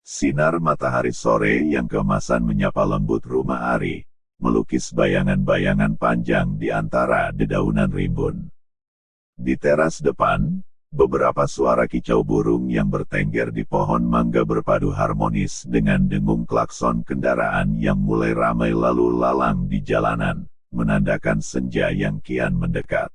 Sinar matahari sore yang keemasan menyapa lembut rumah Ari, melukis bayangan-bayangan panjang di antara dedaunan rimbun. Di teras depan, beberapa suara kicau burung yang bertengger di pohon mangga berpadu harmonis dengan dengung klakson kendaraan yang mulai ramai lalu lalang di jalanan, menandakan senja yang kian mendekat.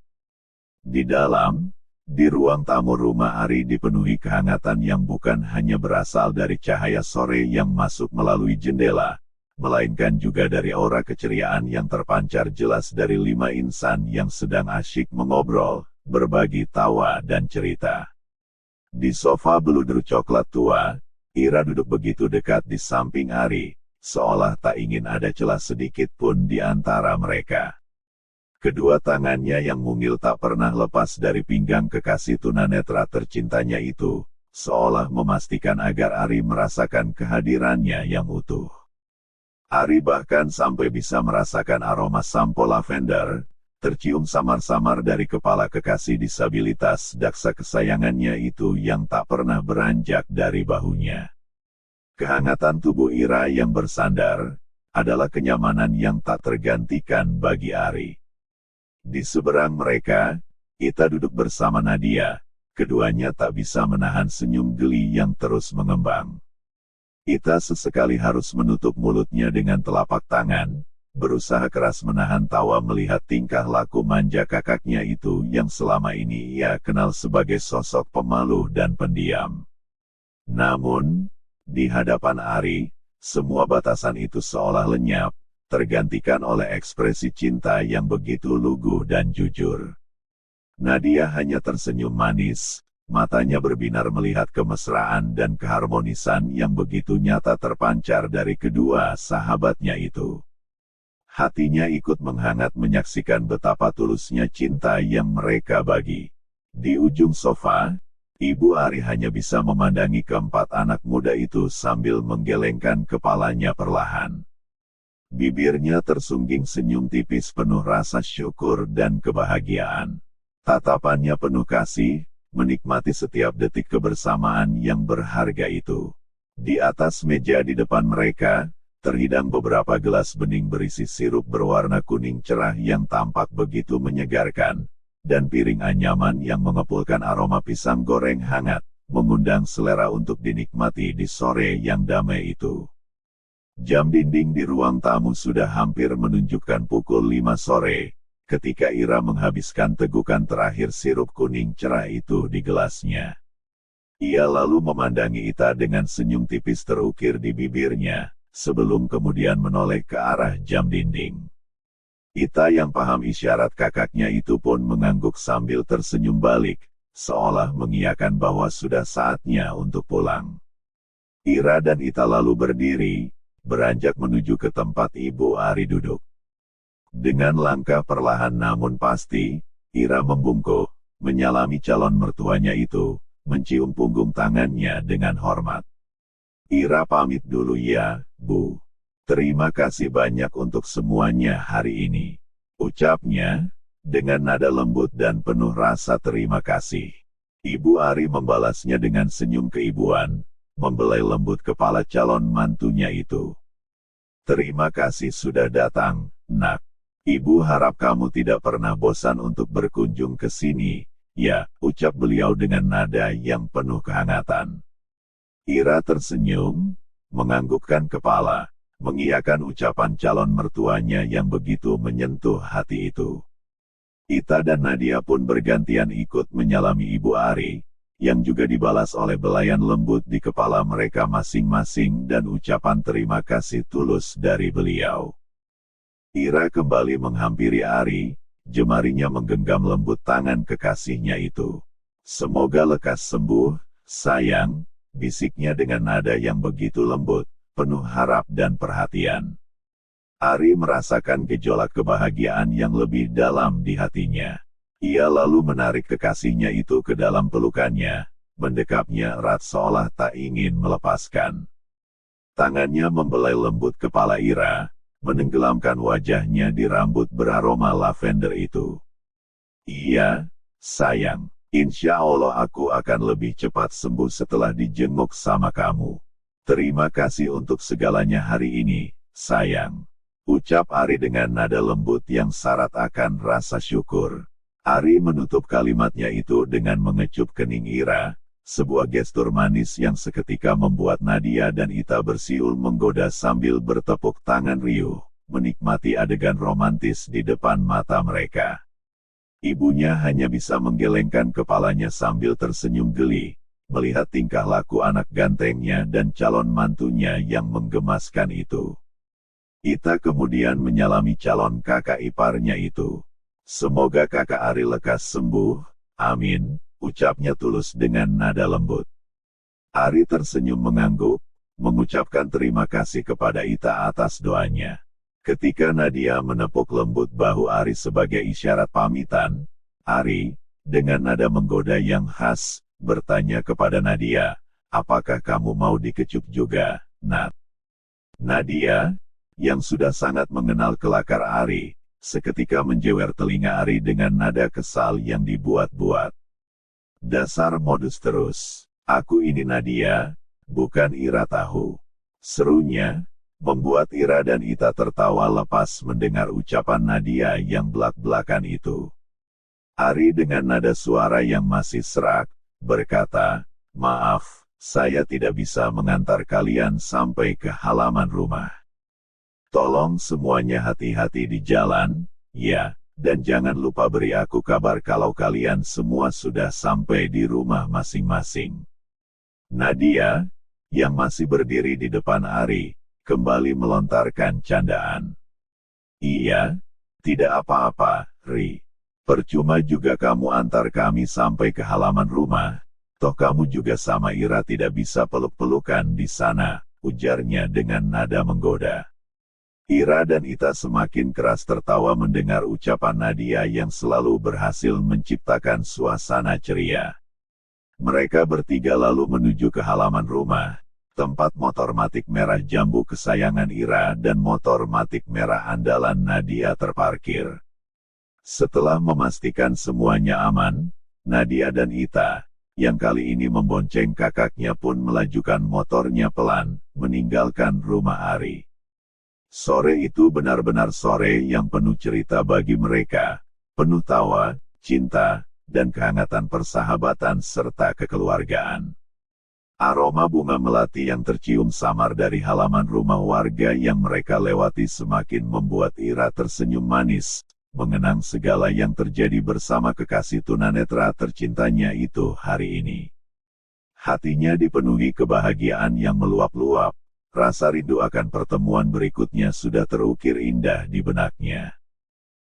Di dalam, di ruang tamu rumah Ari dipenuhi kehangatan yang bukan hanya berasal dari cahaya sore yang masuk melalui jendela, melainkan juga dari aura keceriaan yang terpancar jelas dari 5 insan yang sedang asyik mengobrol, berbagi tawa dan cerita. Di sofa beludur coklat tua, Ira duduk begitu dekat di samping Ari, seolah tak ingin ada celah sedikit pun di antara mereka. Kedua tangannya yang mungil tak pernah lepas dari pinggang kekasih tunanetra tercintanya itu, seolah memastikan agar Ari merasakan kehadirannya yang utuh. Ari bahkan sampai bisa merasakan aroma sampo lavender, tercium samar-samar dari kepala kekasih disabilitas daksa kesayangannya itu yang tak pernah beranjak dari bahunya. Kehangatan tubuh Ira yang bersandar, adalah kenyamanan yang tak tergantikan bagi Ari. Di seberang mereka, Ita duduk bersama Nadia, keduanya tak bisa menahan senyum geli yang terus mengembang. Ita sesekali harus menutup mulutnya dengan telapak tangan, berusaha keras menahan tawa melihat tingkah laku manja kakaknya itu yang selama ini ia kenal sebagai sosok pemalu dan pendiam. Namun, di hadapan Ari, semua batasan itu seolah lenyap, tergantikan oleh ekspresi cinta yang begitu luguh dan jujur. Nadia hanya tersenyum manis, matanya berbinar melihat kemesraan dan keharmonisan yang begitu nyata terpancar dari kedua sahabatnya itu. Hatinya ikut menghangat menyaksikan betapa tulusnya cinta yang mereka bagi. Di ujung sofa, Ibu Ari hanya bisa memandangi keempat anak muda itu sambil menggelengkan kepalanya perlahan. Bibirnya tersungging senyum tipis penuh rasa syukur dan kebahagiaan. Tatapannya penuh kasih, menikmati setiap detik kebersamaan yang berharga itu. Di atas meja di depan mereka, terhidang beberapa gelas bening berisi sirup berwarna kuning cerah yang tampak begitu menyegarkan, dan piring anyaman yang mengepulkan aroma pisang goreng hangat, mengundang selera untuk dinikmati di sore yang damai itu. Jam dinding di ruang tamu sudah hampir menunjukkan pukul 5 sore, ketika Ira menghabiskan tegukan terakhir sirup kuning cerah itu di gelasnya. Ia lalu memandangi Ita dengan senyum tipis terukir di bibirnya, sebelum kemudian menoleh ke arah jam dinding. Ita yang paham isyarat kakaknya itu pun mengangguk sambil tersenyum balik, seolah mengiyakan bahwa sudah saatnya untuk pulang. Ira dan Ita lalu berdiri, beranjak menuju ke tempat Ibu Ari duduk. Dengan langkah perlahan namun pasti, Ira membungkuk, menyalami calon mertuanya itu, mencium punggung tangannya dengan hormat. Ira pamit dulu ya, Bu. Terima kasih banyak untuk semuanya hari ini, ucapnya, dengan nada lembut dan penuh rasa terima kasih. Ibu Ari membalasnya dengan senyum keibuan, membelai lembut kepala calon mantunya itu. Terima kasih sudah datang, Nak. Ibu harap kamu tidak pernah bosan untuk berkunjung ke sini, ya, ucap beliau dengan nada yang penuh kehangatan. Ira tersenyum, menganggukkan kepala, mengiyakan ucapan calon mertuanya yang begitu menyentuh hati itu. Ita dan Nadia pun bergantian ikut menyalami Ibu Ari, yang juga dibalas oleh belayan lembut di kepala mereka masing-masing dan ucapan terima kasih tulus dari beliau. Ira kembali menghampiri Ari, jemarinya menggenggam lembut tangan kekasihnya itu. Semoga lekas sembuh, sayang, bisiknya dengan nada yang begitu lembut, penuh harap dan perhatian. Ari merasakan gejolak kebahagiaan yang lebih dalam di hatinya. Ia lalu menarik kekasihnya itu ke dalam pelukannya, mendekapnya erat seolah tak ingin melepaskan. Tangannya membelai lembut kepala Ira, menenggelamkan wajahnya di rambut beraroma lavender itu. Iya, sayang, insya Allah aku akan lebih cepat sembuh setelah dijenguk sama kamu. Terima kasih untuk segalanya hari ini, sayang. Ucap Ari dengan nada lembut yang syarat akan rasa syukur. Ari menutup kalimatnya itu dengan mengecup kening Ira, sebuah gestur manis yang seketika membuat Nadia dan Ita bersiul menggoda sambil bertepuk tangan riuh, menikmati adegan romantis di depan mata mereka. Ibunya hanya bisa menggelengkan kepalanya sambil tersenyum geli, melihat tingkah laku anak gantengnya dan calon mantunya yang menggemaskan itu. Ita kemudian menyalami calon kakak iparnya itu. Semoga kakak Ari lekas sembuh, amin, ucapnya tulus dengan nada lembut. Ari tersenyum mengangguk, mengucapkan terima kasih kepada Ita atas doanya. Ketika Nadia menepuk lembut bahu Ari sebagai isyarat pamitan, Ari, dengan nada menggoda yang khas, bertanya kepada Nadia, apakah kamu mau dikecup juga, Nat? Nadia, yang sudah sangat mengenal kelakar Ari, seketika menjewer telinga Ari dengan nada kesal yang dibuat-buat. Dasar modus terus, aku ini Nadia, bukan Ira tahu. Serunya, membuat Ira dan Ita tertawa lepas mendengar ucapan Nadia yang belak-belakan itu. Ari dengan nada suara yang masih serak, berkata, maaf, saya tidak bisa mengantar kalian sampai ke halaman rumah. Tolong semuanya hati-hati di jalan, ya, dan jangan lupa beri aku kabar kalau kalian semua sudah sampai di rumah masing-masing. Nadia, yang masih berdiri di depan Ari, kembali melontarkan candaan. Iya, tidak apa-apa, Ri. Percuma juga kamu antar kami sampai ke halaman rumah. Toh kamu juga sama Ira tidak bisa peluk-pelukan di sana, ujarnya dengan nada menggoda. Ira dan Ita semakin keras tertawa mendengar ucapan Nadia yang selalu berhasil menciptakan suasana ceria. Mereka bertiga lalu menuju ke halaman rumah, tempat motor matic merah jambu kesayangan Ira dan motor matic merah andalan Nadia terparkir. Setelah memastikan semuanya aman, Nadia dan Ita, yang kali ini membonceng kakaknya pun melajukan motornya pelan, meninggalkan rumah Ari. Sore itu benar-benar sore yang penuh cerita bagi mereka, penuh tawa, cinta, dan kehangatan persahabatan serta kekeluargaan. Aroma bunga melati yang tercium samar dari halaman rumah warga yang mereka lewati semakin membuat Ira tersenyum manis, mengenang segala yang terjadi bersama kekasih tunanetra tercintanya itu hari ini. Hatinya dipenuhi kebahagiaan yang meluap-luap, rasa rindu akan pertemuan berikutnya sudah terukir indah di benaknya.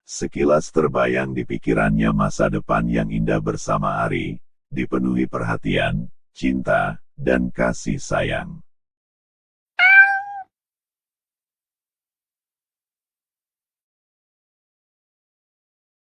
Sekilas terbayang di pikirannya masa depan yang indah bersama Ari, dipenuhi perhatian, cinta, dan kasih sayang.